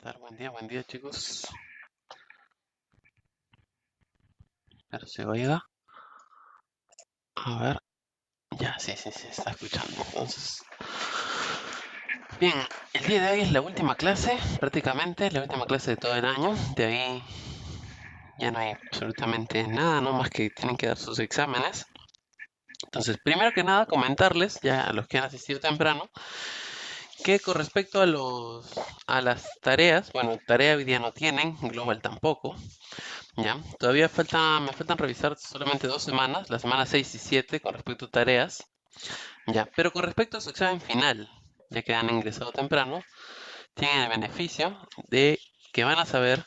tal? Buen día chicos. Espero se oiga. A ver, ya, sí, está escuchando. Entonces, bien, el día de hoy es la última clase, prácticamente la última clase de todo el año. De ahí ya no hay absolutamente nada, no más que tienen que dar sus exámenes. Entonces, primero que nada, comentarles, ya a los que han asistido temprano, que con respecto a las tareas, bueno, tarea hoy día no tienen, Global tampoco. Ya, todavía me faltan revisar solamente 2 semanas, las semanas 6 y 7 con respecto a tareas. Ya, pero con respecto a su examen final, ya que han ingresado temprano, tienen el beneficio de que van a saber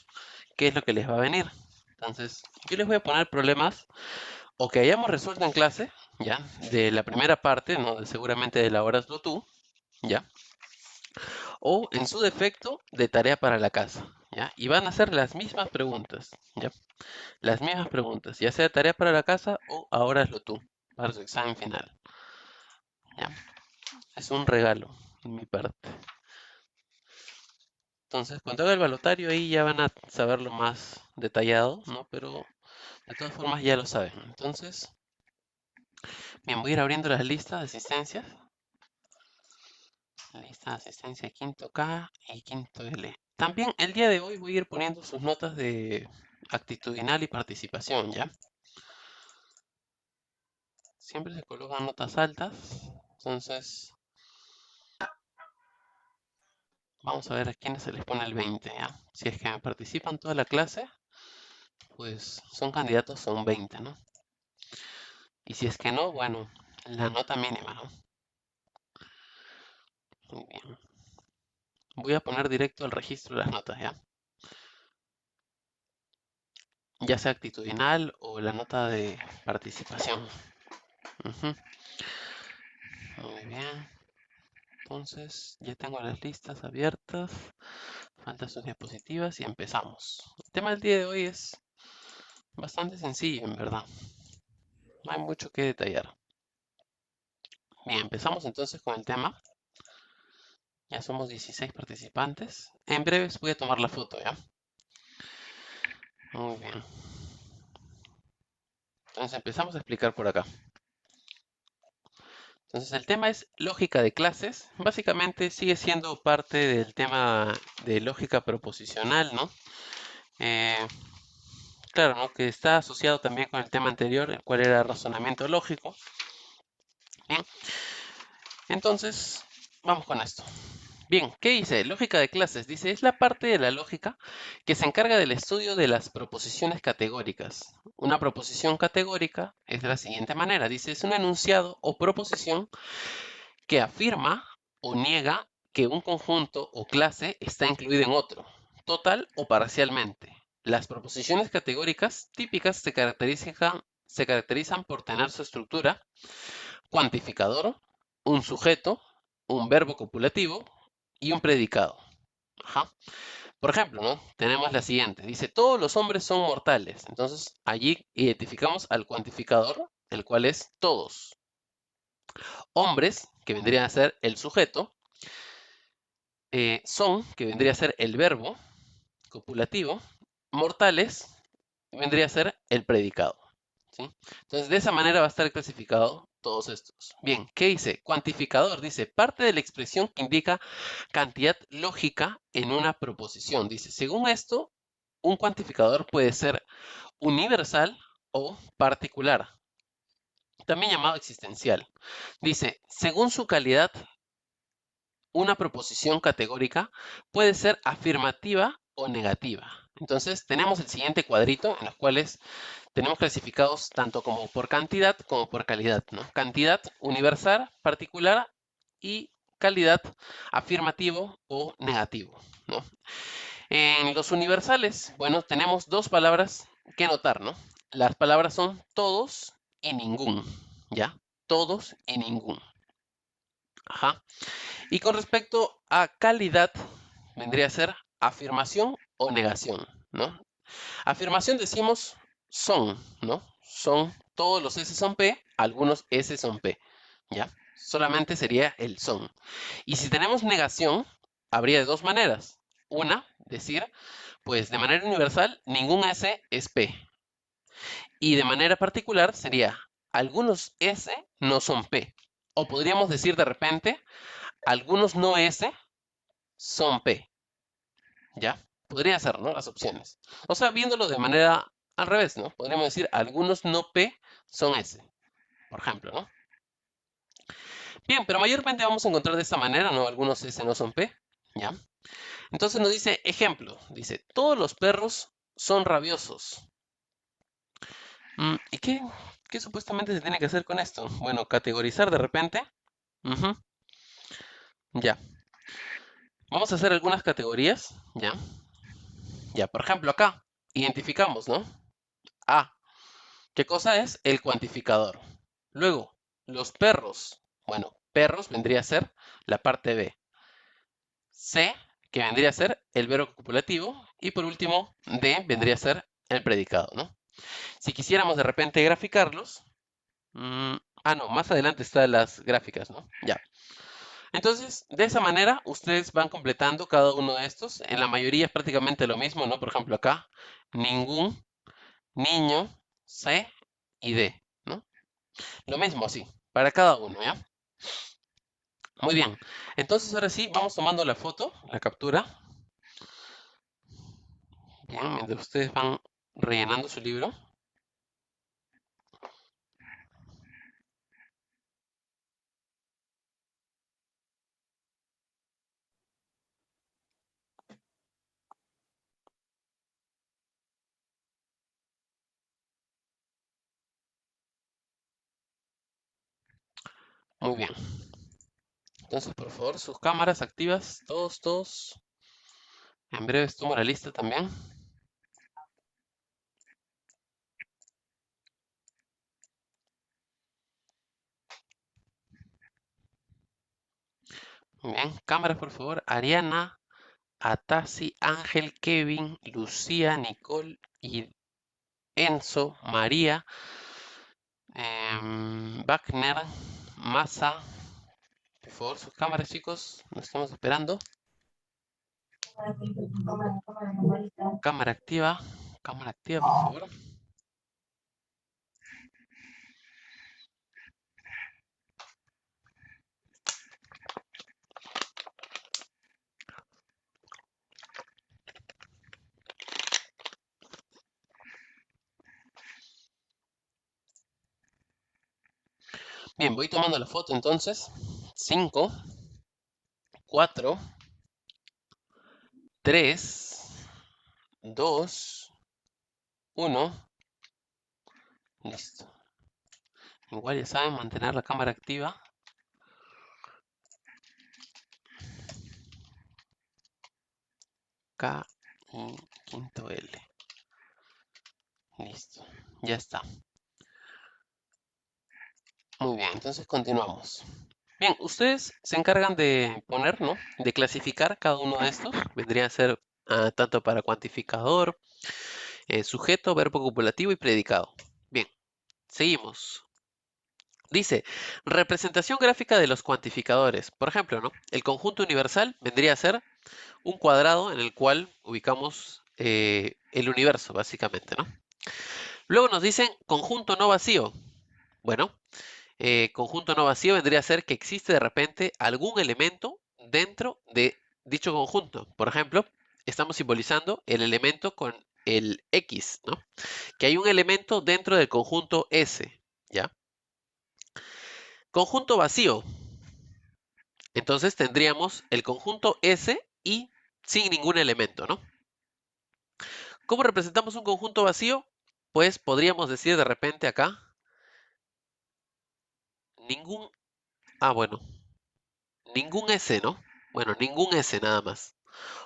qué es lo que les va a venir. Entonces, yo les voy a poner problemas o que hayamos resuelto en clase, ya, de la primera parte, ¿no? Seguramente de la hora tú, ya, o en su defecto de tarea para la casa, ya, y van a hacer las mismas preguntas, ya. Las mismas preguntas, ya sea tarea para la casa o ahora hazlo tú, para su examen final. ¿Ya? Es un regalo de mi parte. Entonces, cuando haga el balotario ahí ya van a saberlo más detallado, ¿no? Pero de todas formas ya lo saben. Entonces, bien, voy a ir abriendo las listas de asistencias. Lista de asistencia quinto K y quinto L. También el día de hoy voy a ir poniendo sus notas de actitudinal y participación, ¿ya? Siempre se colocan notas altas, entonces vamos a ver a quiénes se les pone el 20, ¿ya? Si es que participan toda la clase, pues son candidatos a un 20, ¿no? Y si es que no, bueno, la nota mínima, ¿no? Muy bien. Voy a poner directo el registro de las notas, ¿ya? Ya sea actitudinal o la nota de participación. Ujú. Muy bien. Entonces, ya tengo las listas abiertas. Faltan sus diapositivas y empezamos. El tema del día de hoy es bastante sencillo, en verdad. No hay mucho que detallar. Bien, empezamos entonces con el tema. Ya somos 16 participantes. En breves voy a tomar la foto, ¿ya? Muy bien. Entonces empezamos a explicar por acá. Entonces el tema es lógica de clases. Básicamente sigue siendo parte del tema de lógica proposicional, ¿no? Eh, claro, ¿no? Que está asociado también con el tema anterior, el cual era razonamiento lógico. Bien. Entonces, vamos con esto. Bien, ¿qué dice? Lógica de clases. Dice, es la parte de la lógica que se encarga del estudio de las proposiciones categóricas. Una proposición categórica es de la siguiente manera. Dice, es un enunciado o proposición que afirma o niega que un conjunto o clase está incluido en otro, total o parcialmente. Las proposiciones categóricas típicas se caracterizan por tener su estructura, cuantificador, un sujeto, un verbo copulativo y un predicado. Ajá. Por ejemplo, ¿no? Tenemos la siguiente. Dice, todos los hombres son mortales. Entonces, allí identificamos al cuantificador, el cual es todos. Hombres, que vendría a ser el sujeto. Son, que vendría a ser el verbo copulativo. Mortales, vendría a ser el predicado. ¿Sí? Entonces, de esa manera va a estar clasificado todos estos. Bien, ¿qué dice? Cuantificador, dice, parte de la expresión que indica cantidad lógica en una proposición. Dice, según esto, un cuantificador puede ser universal o particular, también llamado existencial. Dice, según su calidad, una proposición categórica puede ser afirmativa o negativa. Entonces, tenemos el siguiente cuadrito en los cuales tenemos clasificados tanto como por cantidad como por calidad, ¿no? Cantidad universal, particular y calidad afirmativo o negativo, ¿no? En los universales, bueno, tenemos dos palabras que notar, ¿no? Las palabras son todos y ningún, ¿ya? Todos y ningún. Ajá. Y con respecto a calidad, vendría a ser afirmación o negación, ¿no? Afirmación decimos son, ¿no? Son, todos los S son P, algunos S son P, ¿ya? Solamente sería el son. Y si tenemos negación, habría de dos maneras. Una, decir, pues de manera universal, ningún S es P. Y de manera particular sería, algunos S no son P. O podríamos decir de repente, algunos no S son P. ¿Ya? Podría ser, ¿no? Las opciones. O sea, viéndolo de manera al revés, ¿no? Podríamos decir, algunos no P son S, por ejemplo, ¿no? Bien, pero mayormente vamos a encontrar de esta manera, ¿no? Algunos S no son P, ¿ya? Entonces nos dice, ejemplo, dice, todos los perros son rabiosos. ¿Y qué supuestamente se tiene que hacer con esto? Bueno, categorizar de repente. Ujú, ya. Vamos a hacer algunas categorías, ¿ya? Ya, por ejemplo, acá identificamos, ¿no? A. ¿Qué cosa es? El cuantificador. Luego, los perros. Bueno, perros vendría a ser la parte B. C, que vendría a ser el verbo copulativo. Y por último, D vendría a ser el predicado, ¿no? Si quisiéramos de repente graficarlos. No, más adelante están las gráficas, ¿no? Ya. Entonces, de esa manera, ustedes van completando cada uno de estos. En la mayoría es prácticamente lo mismo, ¿no? Por ejemplo, acá, ningún, niño, C y D, ¿no? Lo mismo así, para cada uno, ¿ya? Muy bien. Entonces, ahora sí, vamos tomando la foto, la captura. Bien, mientras ustedes van rellenando su libro. Muy bien. Entonces, por favor, sus cámaras activas, todos. En breve tomo la lista también. Muy bien, cámaras, por favor. Ariana, Atasi, Ángel, Kevin, Lucía, Nicole y Enzo, María, Wagner, Massa. Por favor, sus cámaras, chicos. Nos estamos esperando. Cámara activa. Cámara activa, por favor. Bien, voy tomando la foto entonces. 5, 4, 3, 2, 1. Listo. Igual ya saben, mantener la cámara activa. K y quinto L. Listo. Ya está. Muy bien, entonces continuamos. Bien, ustedes se encargan de poner, ¿no? De clasificar cada uno de estos. Vendría a ser tanto para cuantificador, sujeto, verbo copulativo y predicado. Bien, seguimos. Dice, representación gráfica de los cuantificadores. Por ejemplo, ¿no? El conjunto universal vendría a ser un cuadrado en el cual ubicamos el universo, básicamente, ¿no? Luego nos dicen conjunto no vacío. Bueno, conjunto no vacío vendría a ser que existe de repente algún elemento dentro de dicho conjunto. Por ejemplo, estamos simbolizando el elemento con el X, ¿no? Que hay un elemento dentro del conjunto S, ¿ya? Conjunto vacío. Entonces tendríamos el conjunto S y sin ningún elemento, ¿no? ¿Cómo representamos un conjunto vacío? Pues podríamos decir de repente acá, ningún, bueno, ningún S, ¿no? Bueno, ningún S nada más.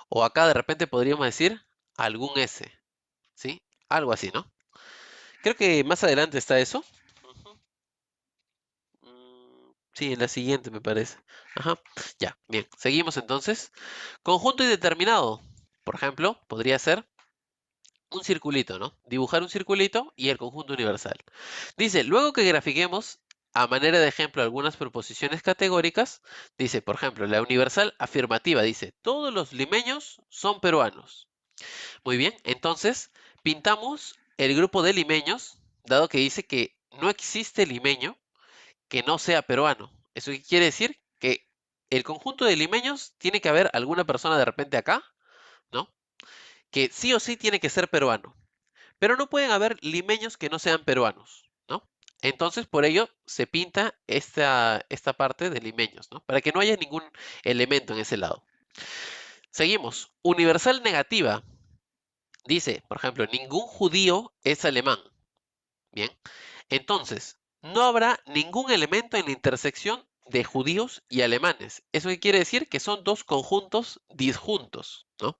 O acá de repente podríamos decir algún S, ¿sí? Algo así, ¿no? Creo que más adelante está eso. Ujú. Sí, en la siguiente me parece. Ajá, ya, bien. Seguimos entonces. Conjunto indeterminado. Por ejemplo, podría ser un circulito, ¿no? Dibujar un circulito y el conjunto universal. Dice, luego que grafiquemos a manera de ejemplo algunas proposiciones categóricas. Dice, por ejemplo, la universal afirmativa dice, todos los limeños son peruanos. Muy bien, entonces pintamos el grupo de limeños, dado que dice que no existe limeño que no sea peruano. ¿Eso qué quiere decir? Que el conjunto de limeños tiene que haber alguna persona de repente acá, ¿no? Que sí o sí tiene que ser peruano. Pero no pueden haber limeños que no sean peruanos, ¿no? Entonces, por ello se pinta esta parte de limeños, ¿no? Para que no haya ningún elemento en ese lado. Seguimos. Universal negativa. Dice, por ejemplo, ningún judío es alemán. Bien. Entonces, no habrá ningún elemento en la intersección de judíos y alemanes. ¿Eso qué quiere decir? Que son dos conjuntos disjuntos, ¿no?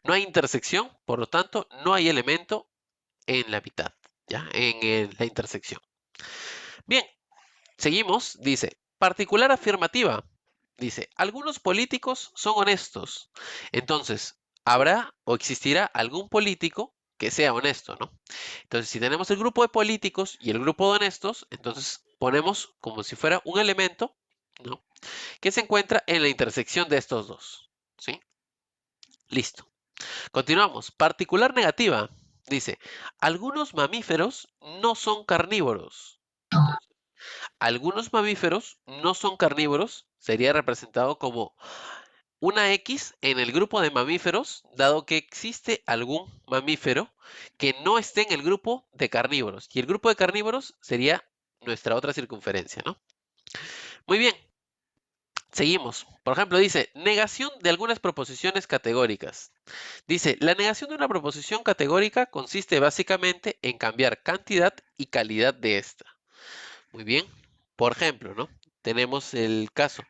No hay intersección, por lo tanto, no hay elemento en la mitad, ¿ya? En la intersección. Bien, seguimos. Dice, particular afirmativa. Dice, algunos políticos son honestos. Entonces, ¿habrá o existirá algún político que sea honesto, ¿no? Entonces, si tenemos el grupo de políticos y el grupo de honestos, entonces ponemos como si fuera un elemento, ¿no? Que se encuentra en la intersección de estos dos, ¿sí? Listo. Continuamos. Particular negativa. Dice, algunos mamíferos no son carnívoros. Algunos mamíferos no son carnívoros. Sería representado como una X en el grupo de mamíferos, dado que existe algún mamífero que no esté en el grupo de carnívoros. Y el grupo de carnívoros sería nuestra otra circunferencia, ¿no? Muy bien, seguimos. Por ejemplo, dice, negación de algunas proposiciones categóricas. Dice, la negación de una proposición categórica consiste básicamente en cambiar cantidad y calidad de esta. Muy bien. Por ejemplo, ¿no? Tenemos el caso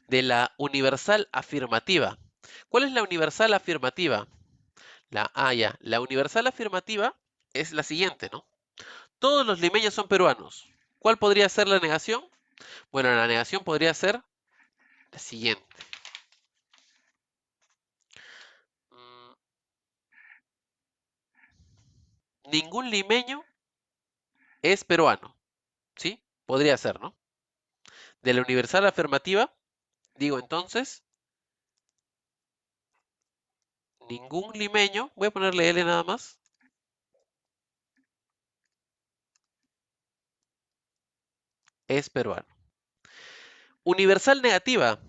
de la universal afirmativa. ¿Cuál es la universal afirmativa? La universal afirmativa es la siguiente, ¿no? Todos los limeños son peruanos. ¿Cuál podría ser la negación? Bueno, la negación podría ser la siguiente. Mm, Ningún limeño es peruano, ¿sí? Podría ser, ¿no? De la universal afirmativa, digo entonces, ningún limeño, voy a ponerle L nada más, es peruano. Universal negativa,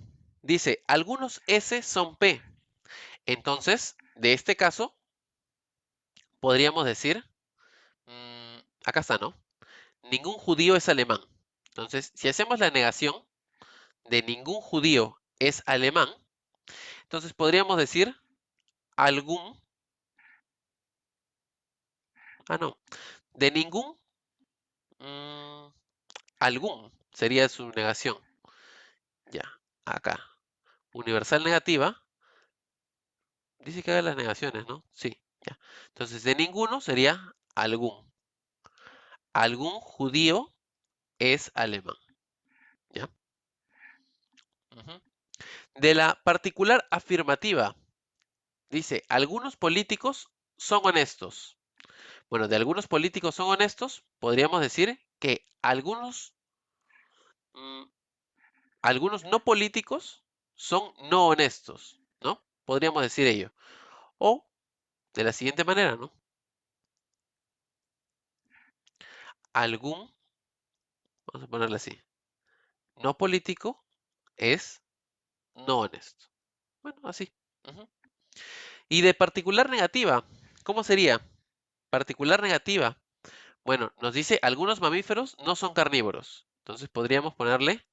dice, algunos S son P. Entonces, de este caso, podríamos decir, acá está, ¿no? Ningún judío es alemán. Entonces, si hacemos la negación de ningún judío es alemán, entonces podríamos decir algún, no, de ningún, mm, algún sería su negación. Ya, acá. Universal negativa, dice que haga las negaciones, ¿no? Sí, ya. Entonces, de ninguno sería algún. Algún judío es alemán, ¿ya? Ujú. De la particular afirmativa, dice, algunos políticos son honestos. Bueno, de algunos políticos son honestos, podríamos decir que mm, algunos no políticos son no honestos, ¿no? Podríamos decir ello. O de la siguiente manera, ¿no? Algún, vamos a ponerle así, no político es no honesto. Bueno, así. Ujú. Y de particular negativa, ¿cómo sería? Particular negativa. Bueno, nos dice algunos mamíferos no son carnívoros. Entonces podríamos ponerle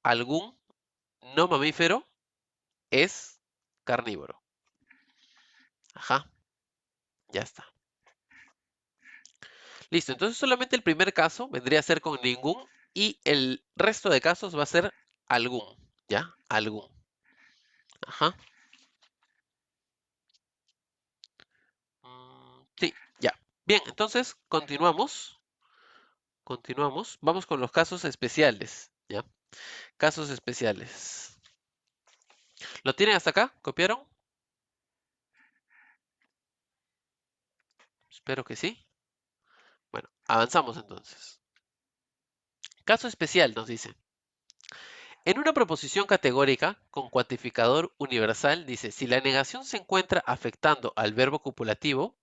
algún no mamífero es carnívoro. Ajá, ya está. Listo, entonces solamente el primer caso vendría a ser con ningún y el resto de casos va a ser algún, ¿ya? Algún. Ajá. Sí, ya. Bien, entonces continuamos. Continuamos. Vamos con los casos especiales, ¿ya? Casos especiales. ¿Lo tienen hasta acá? ¿Copiaron? Espero que sí. Bueno, avanzamos entonces. Caso especial nos dice. En una proposición categórica con cuantificador universal, dice, si la negación se encuentra afectando al verbo copulativo,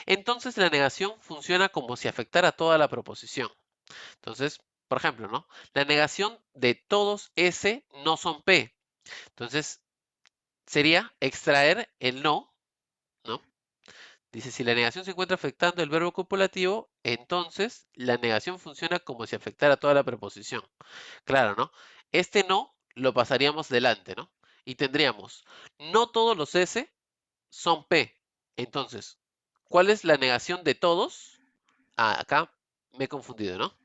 entonces la negación funciona como si afectara toda la proposición. Entonces, por ejemplo, ¿no? La negación de todos S no son P. Entonces, sería extraer el no, ¿no? Dice, si la negación se encuentra afectando el verbo copulativo, entonces la negación funciona como si afectara toda la preposición. Claro, ¿no? Este no lo pasaríamos delante, ¿no? Y tendríamos, no todos los S son P. Entonces, ¿cuál es la negación de todos? Ah, acá me he confundido, ¿no?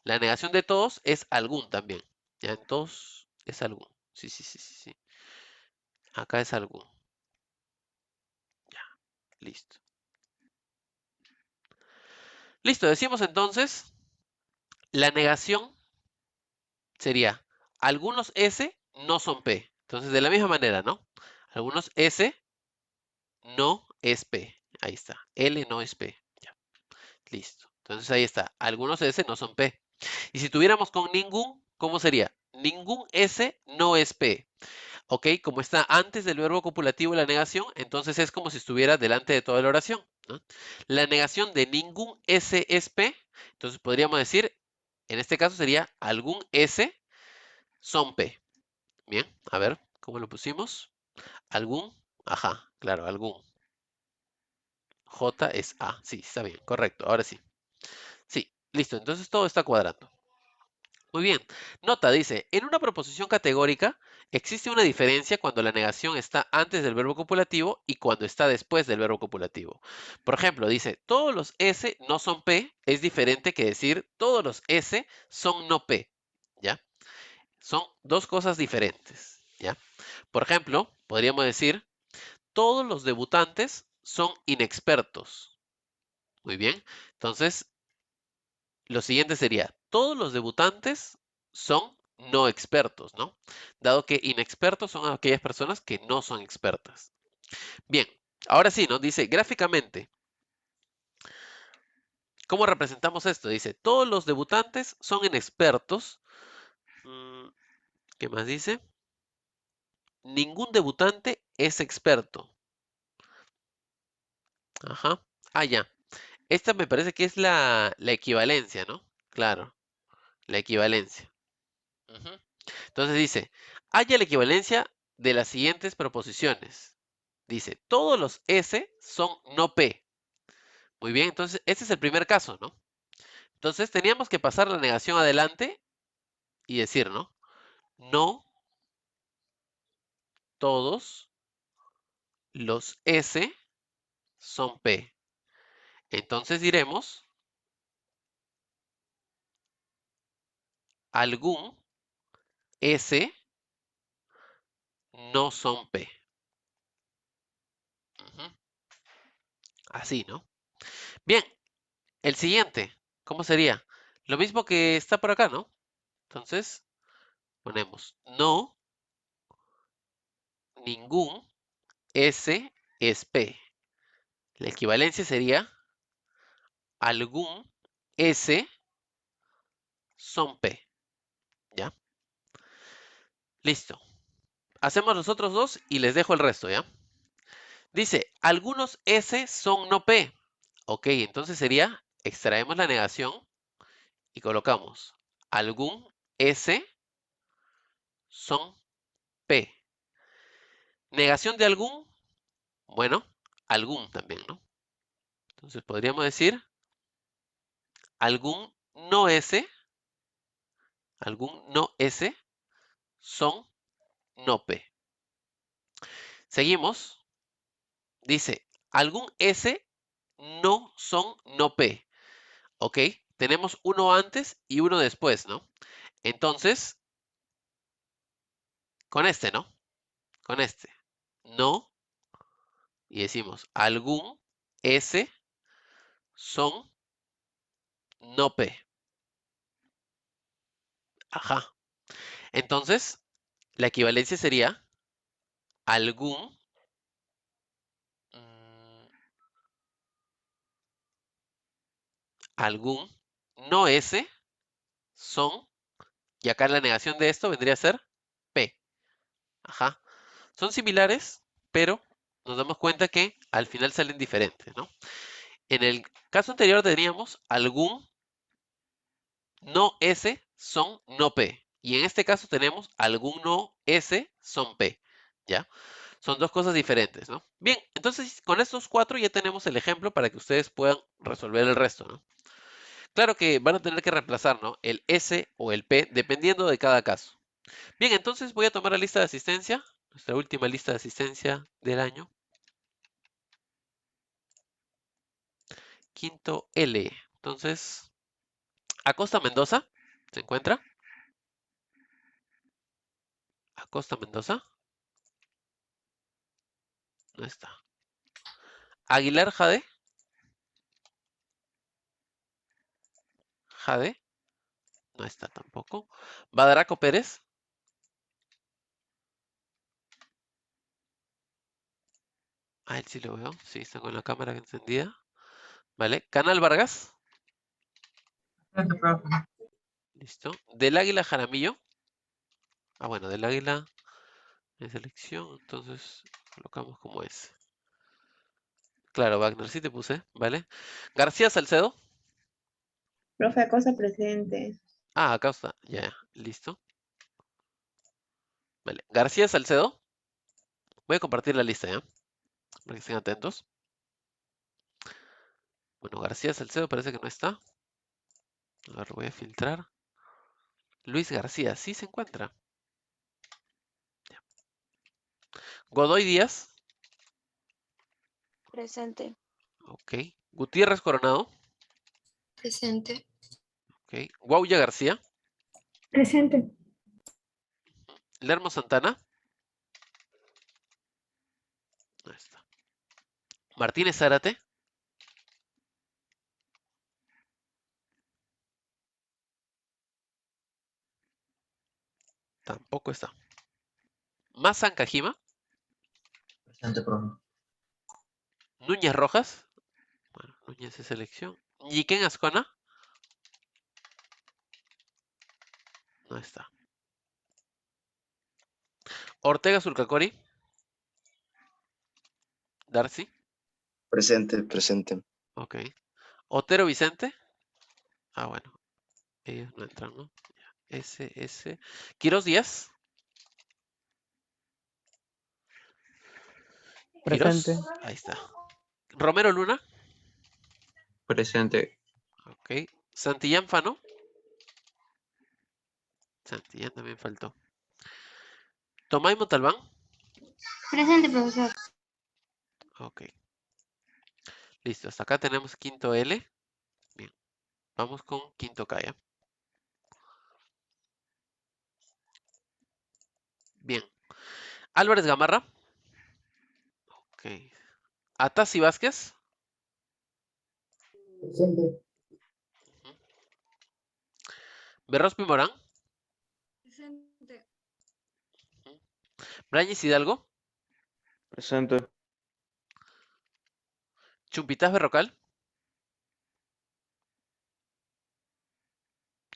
La negación de todos es algún también. Ya, en todos es algún. Sí, sí, sí, sí, sí. Acá es algún. Listo. Listo, decimos entonces, la negación sería, algunos S no son P. Entonces, de la misma manera, ¿no? Algunos S no es P. Ahí está. L no es P. Ya, listo. Entonces ahí está. Algunos S no son P. Y si tuviéramos con ningún, ¿cómo sería? Ningún S no es P. ¿Ok? Como está antes del verbo copulativo la negación, entonces es como si estuviera delante de toda la oración, ¿no? La negación de ningún S es P. Entonces podríamos decir, en este caso sería algún S son P. Bien, a ver, ¿cómo lo pusimos? Algún, ajá, claro, algún. J es A. Sí, está bien, correcto. Ahora sí. Sí, listo. Entonces todo está cuadrando. Muy bien. Nota, dice, en una proposición categórica existe una diferencia cuando la negación está antes del verbo copulativo y cuando está después del verbo copulativo. Por ejemplo, dice, todos los S no son P, es diferente que decir todos los S son no P. ¿Ya? Son dos cosas diferentes. ¿Ya? Por ejemplo, podríamos decir, todos los debutantes son inexpertos. Muy bien. Entonces, lo siguiente sería, todos los debutantes son no expertos, ¿no? Dado que inexpertos son aquellas personas que no son expertas. Bien, ahora sí, ¿no? Dice, gráficamente, ¿cómo representamos esto? Dice, todos los debutantes son inexpertos. Mm, ¿Qué más dice? Ningún debutante es experto. Ajá. Ah, ya. Esta me parece que es la equivalencia, ¿no? Claro, la equivalencia. Ujú. Entonces dice, haya la equivalencia de las siguientes proposiciones. Dice, todos los S son no P. Muy bien, entonces este es el primer caso, ¿no? Entonces teníamos que pasar la negación adelante y decir, ¿no? No todos los S son P. Entonces diremos, algún S no son P. Ujú. Así, ¿no? Bien, el siguiente, ¿cómo sería? Lo mismo que está por acá, ¿no? Entonces ponemos no, ningún S es P. La equivalencia sería algún S son P. ¿Ya? Listo. Hacemos los otros dos y les dejo el resto, ¿ya? Dice, algunos S son no P. Ok, entonces sería, extraemos la negación y colocamos algún S son P. Negación de algún, bueno, algún también, ¿no? Entonces podríamos decir algún no S, algún no S son no P. Seguimos. Dice, algún S no son no P. ¿Ok? Tenemos uno antes y uno después, ¿no? Entonces, con este, ¿no? Con este. No. Y decimos, algún S son no P. Ajá. Entonces, la equivalencia sería algún, mm, algún no S son Y acá la negación de esto vendría a ser P. Ajá. Son similares, pero nos damos cuenta que al final salen diferentes, ¿no? En el caso anterior teníamos algún no S son no P. Y en este caso tenemos algún no S son P. ¿Ya? Son dos cosas diferentes, ¿no? Bien, entonces con estos cuatro ya tenemos el ejemplo para que ustedes puedan resolver el resto, ¿no? Claro que van a tener que reemplazar, ¿no? El S o el P dependiendo de cada caso. Bien, entonces voy a tomar la lista de asistencia, nuestra última lista de asistencia del año. Quinto L. Entonces, Acosta Mendoza, ¿se encuentra? Acosta Mendoza, no está. Aguilar Jade, Jade, no está tampoco. Badaraco Pérez, él sí lo veo, sí, está con la cámara encendida. Vale, Canal Vargas, Presente, profe. listo. Del Águila Jaramillo, bueno, del Águila en selección, entonces colocamos como es. Claro, Wagner sí te puse, ¿vale? García Salcedo, Profe Acosta presente. acá está, ya, listo. Vale, García Salcedo, voy a compartir la lista, ¿ya? Para que estén atentos. Bueno, García Salcedo parece que no está. A ver, voy a filtrar. Luis García, sí se encuentra. Godoy Díaz, Presente. ok. Gutiérrez Coronado, Presente. ok. Guauya García, Presente. Lermo Santana, ahí está. Martínez Zárate, tampoco está. Mazan Cajima, Presente, profe. Núñez Rojas, bueno, Núñez es selección. Yiquén Ascona, no está. Ortega Surcacori, Darcy, Presente, presente. ok. Otero Vicente, bueno, ellos no entran, ¿no? S. Quiros Díaz, Quiros, Presente. ahí está. Romero Luna, Presente. ok. Santillán Fano, Santillán también faltó. Tomay Montalbán, Presente, profesor. ok. Listo, hasta acá tenemos quinto L. Bien, vamos con quinto K, ¿ya? Bien. Álvarez Gamarra, ok. Atasi Vázquez, Presente. Berrospi Morán, Presente. Brañez Hidalgo, Presente. Chumpitas Berrocal,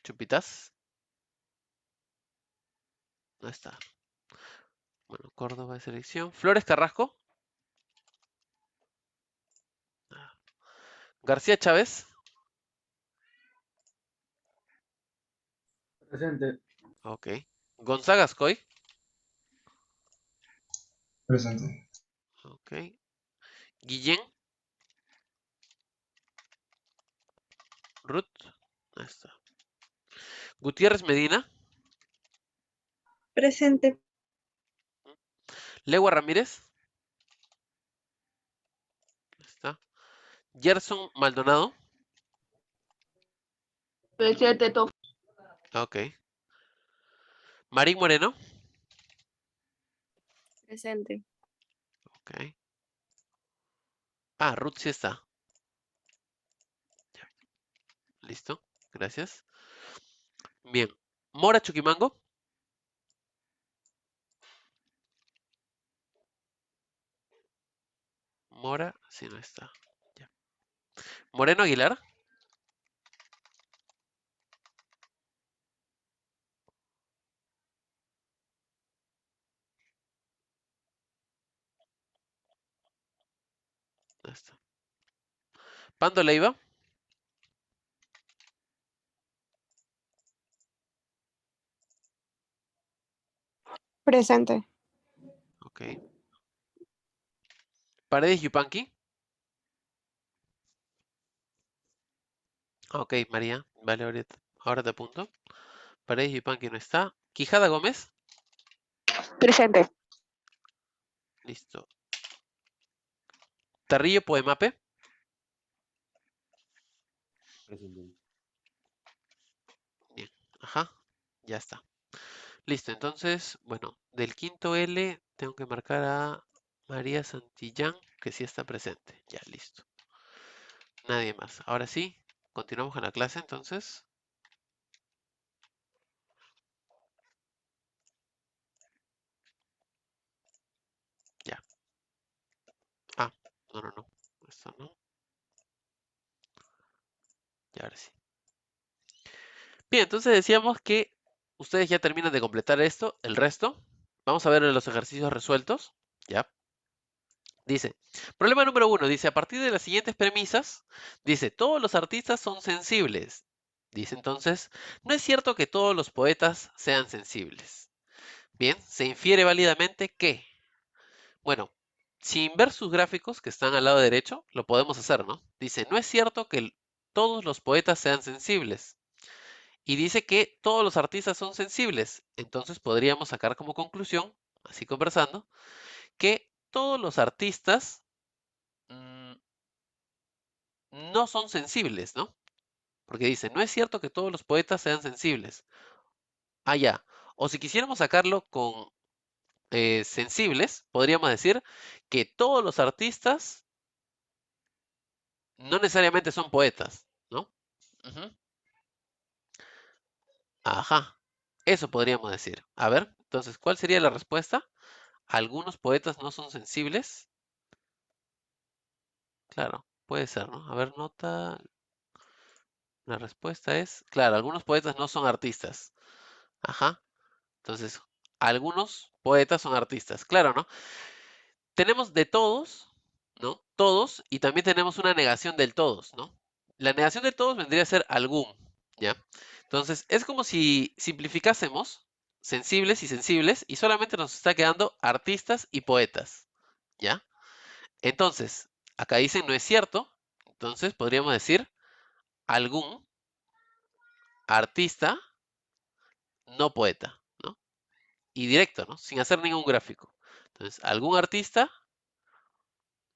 Chumpitas, no está. Bueno, Córdoba de selección. Flores Carrasco, García Chávez, Presente. ok. Gonzaga Ascoy, Presente. ok. Guillén, Ruth, ahí está. Gutiérrez Medina, Presente. Legua Ramírez, ahí está. Gerson Maldonado, Presente, ok. Marín Moreno, Presente. ok. Ruth sí está. Listo, gracias. Bien. Mora Chuquimango, Mora, sí no está. Ya. Moreno Aguilar, Ahí está. Pando Leiva. Presente. Ok. Paredes Yupanqui. Ok, María. Vale, ahora te apunto. Paredes Yupanqui no está. Quijada Gómez. Presente. Listo. Tarrillo Poemape. Presente. Bien. Ajá. Ya está. Listo. Entonces, bueno, del quinto L tengo que marcar a María Santillán, que sí está presente. Ya, listo. Nadie más. Ahora sí, continuamos con la clase entonces. Ya. Ah, no. Esto no. Y ahora sí. Bien, entonces decíamos que ustedes ya terminan de completar esto, el resto. Vamos a ver los ejercicios resueltos. Ya. Dice, problema número 1, dice, a partir de las siguientes premisas, dice, todos los artistas son sensibles. Dice entonces, no es cierto que todos los poetas sean sensibles. Bien, se infiere válidamente que, bueno, sin ver sus gráficos que están al lado derecho, lo podemos hacer, ¿no? Dice, no es cierto que todos los poetas sean sensibles. Y dice que todos los artistas son sensibles. Entonces podríamos sacar como conclusión, así conversando, que todos los artistas no son sensibles, ¿no? Porque dice, no es cierto que todos los poetas sean sensibles. Ah, ya. O si quisiéramos sacarlo con sensibles, podríamos decir que todos los artistas no necesariamente son poetas, ¿no? Ujú. Ajá. Eso podríamos decir. A ver, entonces, ¿cuál sería la respuesta? ¿Algunos poetas no son sensibles? Claro, puede ser, ¿no? A ver, nota. La respuesta es, claro, algunos poetas no son artistas. Ajá. Entonces, algunos poetas son artistas. Claro, ¿no? Tenemos de todos, ¿no? Todos, y también tenemos una negación del todos, ¿no? La negación de todos vendría a ser algún, ¿ya? Entonces, es como si simplificásemos sensibles y sensibles y solamente nos está quedando artistas y poetas, ¿ya? Entonces, acá dicen no es cierto, entonces podríamos decir algún artista no poeta, ¿no? Y directo, ¿no? Sin hacer ningún gráfico. Entonces, algún artista,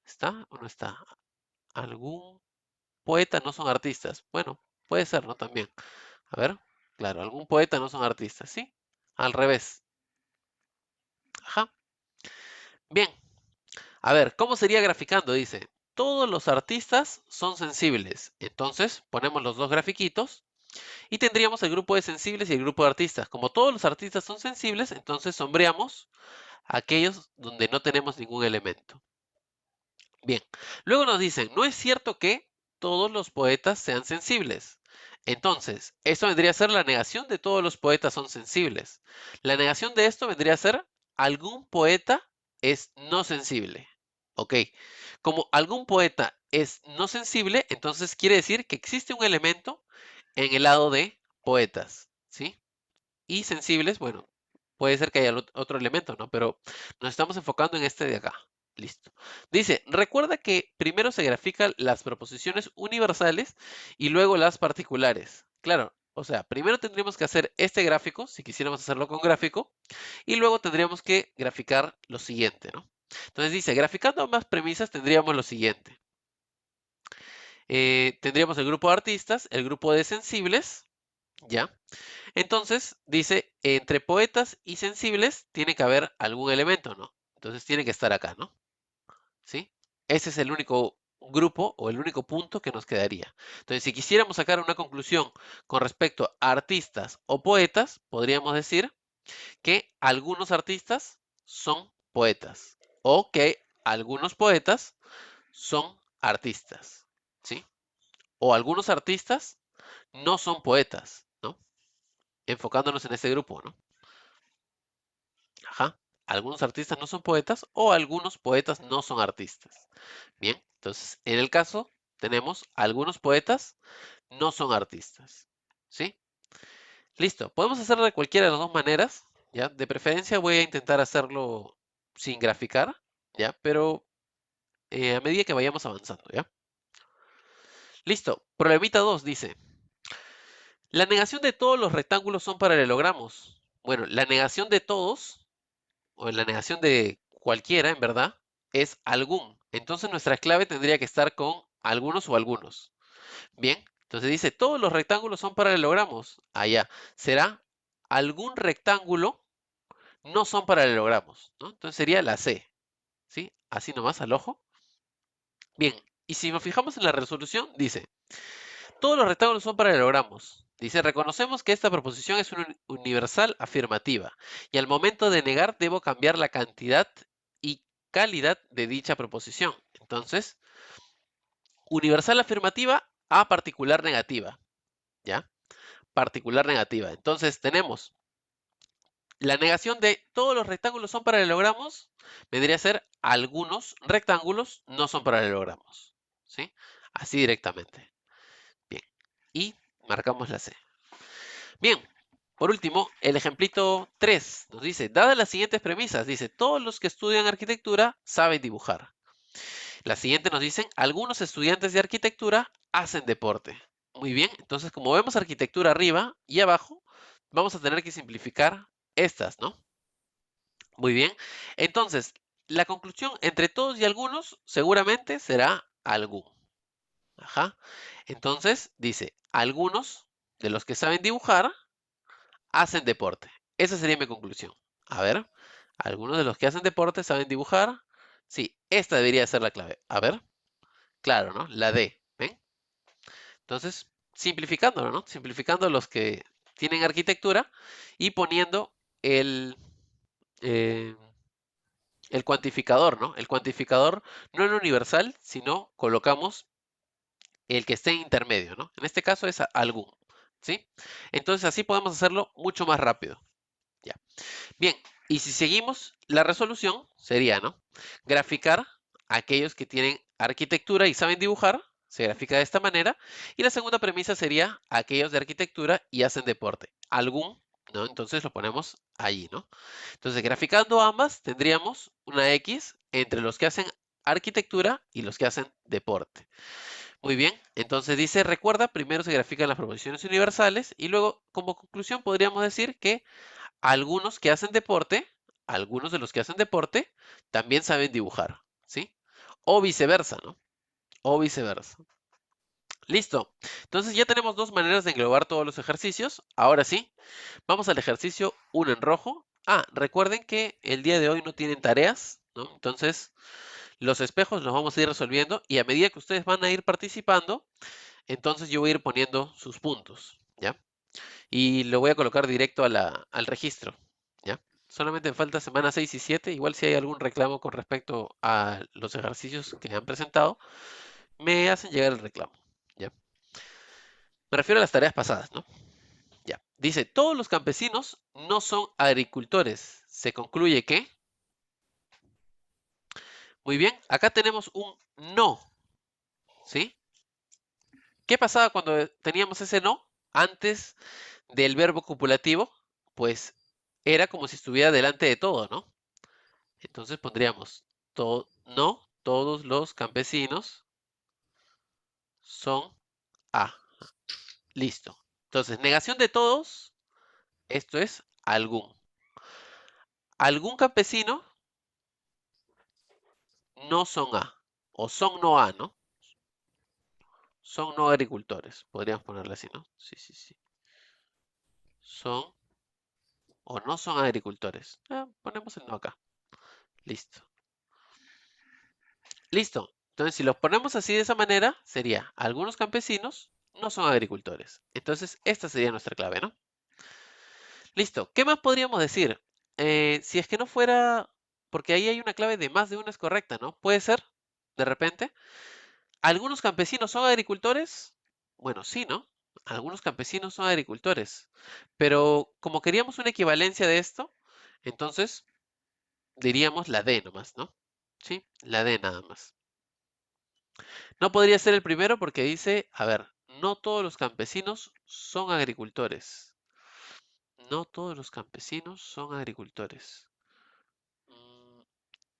¿está o no está? Algún poeta no son artistas. Bueno, puede ser, ¿no? También. A ver, claro, algún poeta no son artistas, ¿sí? Al revés. Ajá. Bien. A ver, ¿cómo sería graficando? Dice, todos los artistas son sensibles. Entonces, ponemos los dos grafiquitos y tendríamos el grupo de sensibles y el grupo de artistas. Como todos los artistas son sensibles, entonces sombreamos aquellos donde no tenemos ningún elemento. Bien, luego nos dicen, no es cierto que todos los poetas sean sensibles. Entonces, esto vendría a ser la negación de todos los poetas son sensibles. La negación de esto vendría a ser algún poeta es no sensible. Ok, como algún poeta es no sensible, entonces quiere decir que existe un elemento en el lado de poetas, ¿sí? Y sensibles, bueno, puede ser que haya otro elemento, ¿no? Pero nos estamos enfocando en este de acá. Listo. Dice, recuerda que primero se grafican las proposiciones universales y luego las particulares. Claro, o sea, primero tendríamos que hacer este gráfico, si quisiéramos hacerlo con gráfico, y luego tendríamos que graficar lo siguiente, ¿no? Entonces dice, graficando ambas premisas tendríamos lo siguiente. Tendríamos el grupo de artistas, el grupo de sensibles, ¿ya? Entonces, dice, entre poetas y sensibles tiene que haber algún elemento, ¿no? Entonces tiene que estar acá, ¿no? ¿Sí? Ese es el único grupo o el único punto que nos quedaría. Entonces, si quisiéramos sacar una conclusión con respecto a artistas o poetas, podríamos decir que algunos artistas son poetas o que algunos poetas son artistas, ¿sí? O algunos artistas no son poetas, ¿no? Enfocándonos en ese grupo, ¿no? Ajá. Algunos artistas no son poetas o algunos poetas no son artistas. Bien, Entonces, en el caso, tenemos algunos poetas no son artistas. ¿Sí? Listo. Podemos hacerlo de cualquiera de las dos maneras. ¿Ya? De preferencia voy a intentar hacerlo sin graficar. ¿Ya? Pero a medida que vayamos avanzando. ¿Ya? Listo. Problemita 2 dice. La negación de todos los rectángulos son paralelogramos. Bueno, la negación de todos, o la negación de cualquiera, en verdad, es algún. Entonces nuestra clave tendría que estar con algunos o algunos. Bien, entonces dice, todos los rectángulos son paralelogramos. Allá, será algún rectángulo no son paralelogramos, ¿no? Entonces sería la C, ¿sí? Así nomás al ojo. Bien, y si nos fijamos en la resolución, dice, todos los rectángulos son paralelogramos. Dice, reconocemos que esta proposición es una universal afirmativa y al momento de negar debo cambiar la cantidad y calidad de dicha proposición. Entonces, universal afirmativa a particular negativa, ¿ya? Particular negativa. Entonces, tenemos la negación de todos los rectángulos son paralelogramos, vendría a ser algunos rectángulos no son paralelogramos, ¿sí? Así directamente. Bien, y marcamos la C. Bien, por último, el ejemplito 3 nos dice, dadas las siguientes premisas, dice, todos los que estudian arquitectura saben dibujar. La siguiente nos dicen, algunos estudiantes de arquitectura hacen deporte. Muy bien, entonces como vemos arquitectura arriba y abajo, vamos a tener que simplificar estas, ¿no? Muy bien, entonces, la conclusión entre todos y algunos seguramente será algún. Ajá. Entonces, dice, algunos de los que saben dibujar hacen deporte. Esa sería mi conclusión. A ver, algunos de los que hacen deporte saben dibujar. Sí, esta debería ser la clave. A ver, claro, ¿no? La D, ¿ven? Entonces, simplificándolo, ¿no? Simplificando los que tienen arquitectura y poniendo eh, el cuantificador, ¿no? El cuantificador no en universal, sino colocamos el que esté en intermedio, ¿no? En este caso es algún, ¿sí? Entonces así podemos hacerlo mucho más rápido. Ya. Bien, y si seguimos, la resolución sería, ¿no? Graficar a aquellos que tienen arquitectura y saben dibujar, se grafica de esta manera. Y la segunda premisa sería aquellos de arquitectura y hacen deporte. Algún, ¿no? Entonces lo ponemos allí, ¿no? Entonces, graficando ambas, tendríamos una X entre los que hacen arquitectura y los que hacen deporte. Muy bien, entonces dice, recuerda, primero se grafican las proposiciones universales y luego, como conclusión, podríamos decir que algunos que hacen deporte, algunos de los que hacen deporte, también saben dibujar, ¿sí? O viceversa, ¿no? O viceversa. Listo. Entonces ya tenemos dos maneras de englobar todos los ejercicios. Ahora sí, vamos al ejercicio 1 en rojo. Ah, recuerden que el día de hoy no tienen tareas, ¿no? Entonces, los espejos los vamos a ir resolviendo y a medida que ustedes van a ir participando, entonces yo voy a ir poniendo sus puntos, ¿ya? Y lo voy a colocar directo al registro, ¿ya? Solamente me falta semana 6 y 7. Igual si hay algún reclamo con respecto a los ejercicios que han presentado, me hacen llegar el reclamo, ¿ya? Me refiero a las tareas pasadas, ¿no? Ya. Dice, todos los campesinos no son agricultores. Se concluye que... Muy bien, acá tenemos un no, ¿sí? ¿Qué pasaba cuando teníamos ese no antes del verbo copulativo? Pues era como si estuviera delante de todo, ¿no? Entonces pondríamos, no, todos los campesinos son A. Listo. Entonces, negación de todos, esto es algún. Algún campesino no son A. O son no A, ¿no? Son no agricultores. Podríamos ponerle así, ¿no? Sí, sí, sí. Son o no son agricultores. Ponemos el no acá. Listo. Listo. Entonces, si los ponemos así de esa manera, sería algunos campesinos no son agricultores. Entonces, esta sería nuestra clave, ¿no? Listo. ¿Qué más podríamos decir? Si es que no fuera, porque ahí hay una clave de más de una es correcta, ¿no? Puede ser, de repente. ¿Algunos campesinos son agricultores? Bueno, sí, ¿no? Algunos campesinos son agricultores. Pero como queríamos una equivalencia de esto, entonces diríamos la D nomás, ¿no? Sí, la D nada más. No podría ser el primero porque dice, a ver, no todos los campesinos son agricultores. No todos los campesinos son agricultores.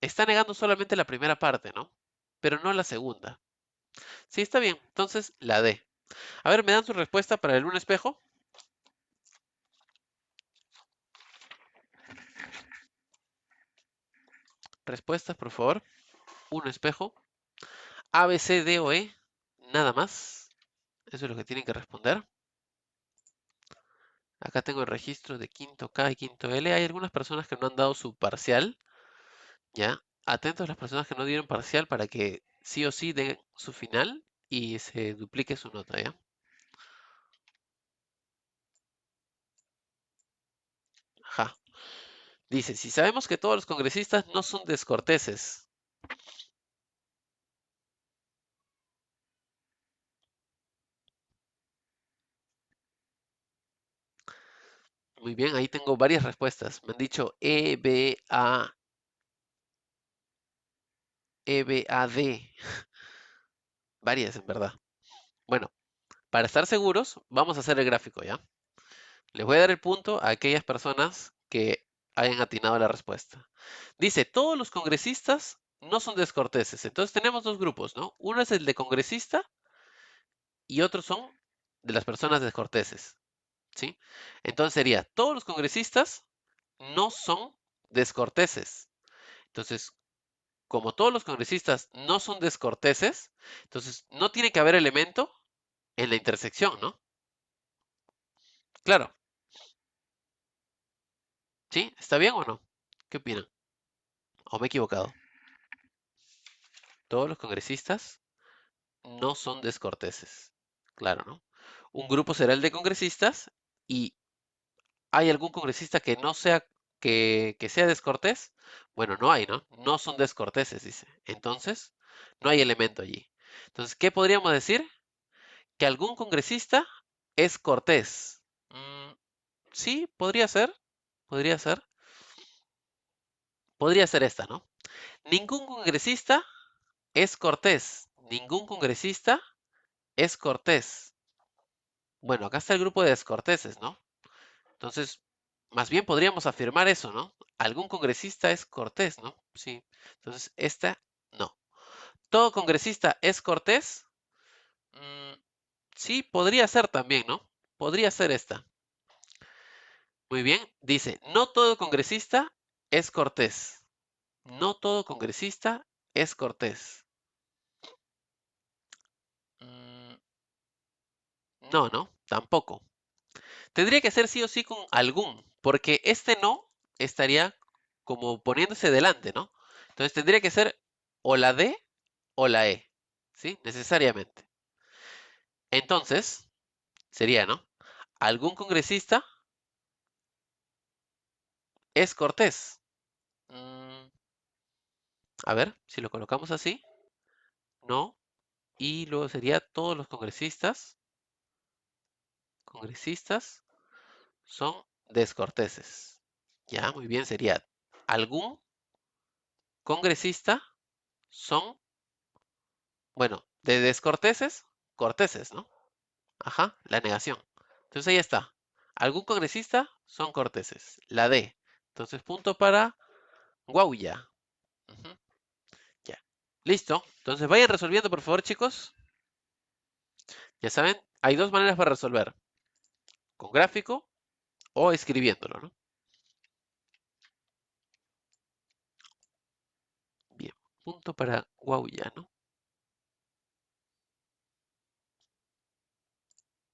Está negando solamente la primera parte, ¿no? Pero no la segunda. Sí, está bien. Entonces, la D. A ver, ¿me dan su respuesta para el un espejo? Respuestas, por favor. Un espejo. A, B, C, D o E. Nada más. Eso es lo que tienen que responder. Acá tengo el registro de quinto K y quinto L. Hay algunas personas que no han dado su parcial. ¿Ya? Atentos a las personas que no dieron parcial para que sí o sí den su final y se duplique su nota, ¿ya? Ajá. Dice, si sabemos que todos los congresistas no son descorteses. Muy bien, ahí tengo varias respuestas. Me han dicho E, B, A, E, B, A, D. Varias, en verdad. Bueno, para estar seguros, vamos a hacer el gráfico, ¿ya? Les voy a dar el punto a aquellas personas que hayan atinado la respuesta. Dice, todos los congresistas no son descorteses. Entonces tenemos dos grupos, ¿no? Uno es el de congresista y otros son de las personas descorteses, ¿sí? Entonces sería, todos los congresistas no son descorteses. Entonces, como todos los congresistas no son descorteses, entonces no tiene que haber elemento en la intersección, ¿no? Claro. ¿Sí? ¿Está bien o no? ¿Qué opinan? ¿O me he equivocado? Todos los congresistas no son descorteses. Claro, ¿no? Un grupo será el de congresistas y ¿hay algún congresista que no sea que sea descortés? Bueno, no hay, ¿no? No son descorteses, dice. Entonces, no hay elemento allí. Entonces, ¿qué podríamos decir? Que algún congresista es cortés. Sí, podría ser. Podría ser. Podría ser esta, ¿no? Ningún congresista es cortés. Ningún congresista es cortés. Bueno, acá está el grupo de descorteses, ¿no? Entonces, más bien podríamos afirmar eso, ¿no? Algún congresista es cortés, ¿no? Sí. Entonces, esta no. ¿Todo congresista es cortés? Sí, podría ser también, ¿no? Podría ser esta. Muy bien. Dice, no todo congresista es cortés. No todo congresista es cortés. No, no, tampoco. Tendría que ser sí o sí con algún, porque este no estaría como poniéndose delante, ¿no? Entonces tendría que ser o la D o la E, ¿sí? Necesariamente. Entonces, sería, ¿no? ¿Algún congresista es cortés? A ver, si lo colocamos así, no. Y luego sería todos los congresistas son descorteses. Ya, muy bien, sería algún congresista son, bueno, de descorteses, corteses, ¿no? Ajá, la negación. Entonces ahí está. Algún congresista son corteses. La D. Entonces punto para Guauya. Ujú, ya. Listo. Entonces vayan resolviendo, por favor, chicos. Ya saben, hay dos maneras para resolver. Con gráfico o escribiéndolo, ¿no? Bien. Punto para Guauya, ¿no?